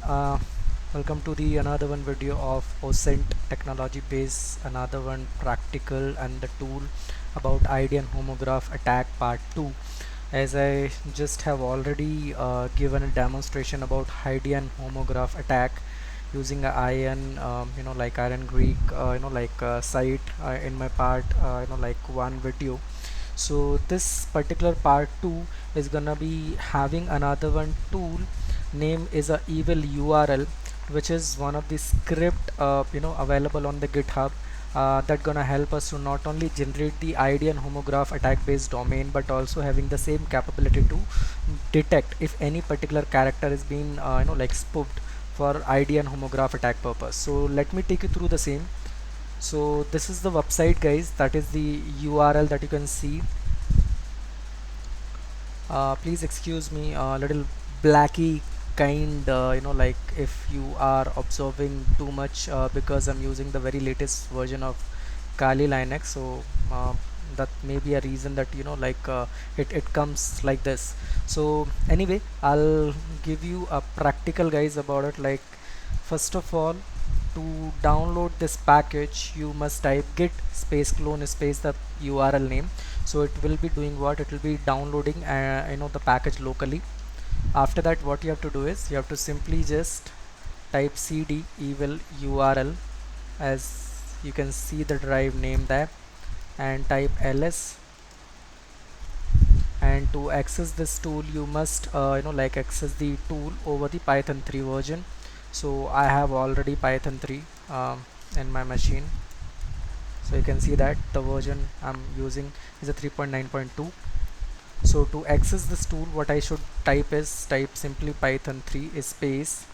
everyone. Welcome to the another one video of OSINT technology based another one practical and the tool about ID and homograph attack part 2. As I just have already given a demonstration about ID and homograph attack using a IAN like Iron Greek site in my part one video. So this particular part 2 is gonna be having another one tool name is a evil URL, which is one of the script available on the GitHub that gonna help us to not only generate the ID and homograph attack based domain, but also having the same capability to detect if any particular character is being spoofed for ID and homograph attack purpose. So let me take you through the same. So this is the website, guys. That is the URL that you can see. Please excuse me a little blacky kind, if you are observing too much because I'm using the very latest version of Kali Linux. So that may be a reason that it comes like this. So anyway, I'll give you a practical guys about it. Like, first of all, to download this package you must type git space clone space the URL name. So it will be doing what, it will be downloading the package locally. After that, what you have to do is you have to simply just type cd evil URL, as you can see the drive name there, and type ls. And to access this tool you must access the tool over the Python 3 version. So I have already Python 3 in my machine, so you can see that the version I'm using is a 3.9.2. so to access this tool, what I should type is type simply Python 3 space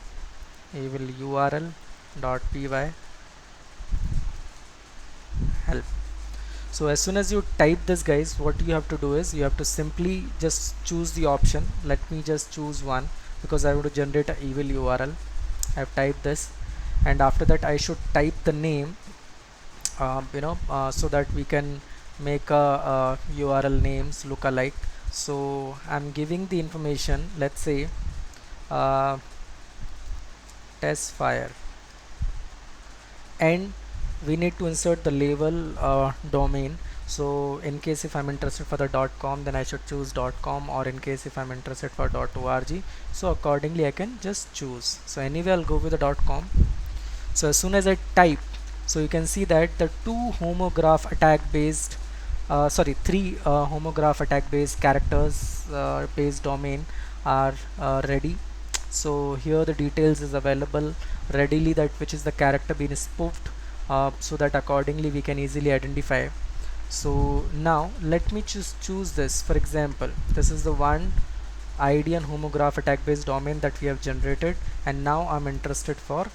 evil URL dot py help. So as soon as you type this, guys, what you have to do is you have to simply just choose the option. Let me just choose one because I want to generate an evil URL. I have typed this, and after that I should type the name so that we can make a URL names look alike. So I'm giving the information, let's say uh, test fire, and we need to insert the label domain. So in case if I'm interested for the .com, then I should choose .com, or in case if I'm interested for .org, so accordingly I can just choose. So anyway, I'll go with the .com. So as soon as I type, so you can see that the three homograph attack based characters based domain are ready. So here the details is available readily, that which is the character being spoofed, so that accordingly we can easily identify. So now let me just choose this. For example, this is the one ID and homograph attack based domain that we have generated, and now I'm interested for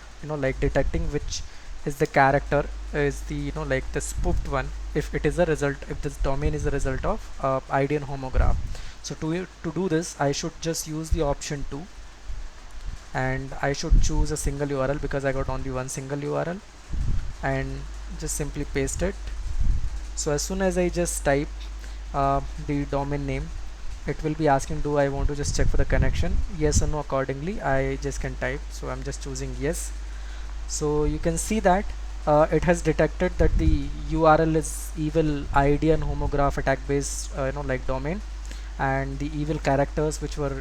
detecting which is the character is the the spoofed one, if it is a result, if this domain is a result of ID and homograph. So to do this, I should just use the option 2, and I should choose a single URL because I got only one single URL, and just simply paste it. So as soon as I just type the domain name, it will be asking, do I want to just check for the connection, yes or no. Accordingly I just can type, so I'm just choosing yes. So you can see that it has detected that the URL is evil ID and homograph attack based domain, and the evil characters which were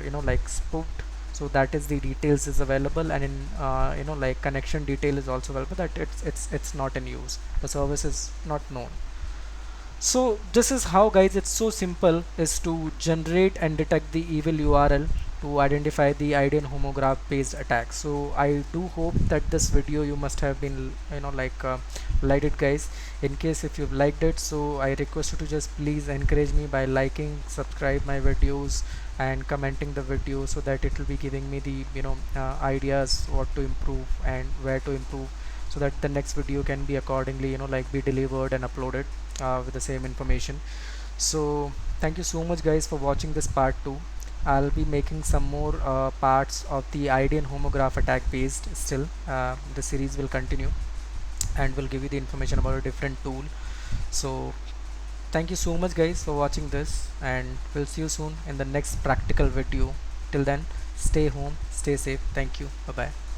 spoofed, so that is the details is available, and in connection detail is also available, that it's not in use, the service is not known. So this is how, guys, it's so simple is to generate and detect the evil URL to identify the ID and homograph based attack. So I do hope that this video you must have been liked it, guys. In case if you've liked it, so I request you to just please encourage me by liking, subscribe my videos, and commenting the video, so that it will be giving me the ideas what to improve and where to improve, so that the next video can be accordingly be delivered and uploaded with the same information. So thank you so much, guys, for watching this part 2. I'll be making some more parts of the ID and homograph attack based still. The series will continue and will give you the information about a different tool. So thank you so much, guys, for watching this, and we'll see you soon in the next practical video. Till then, Stay home, stay safe. Thank you. Bye bye.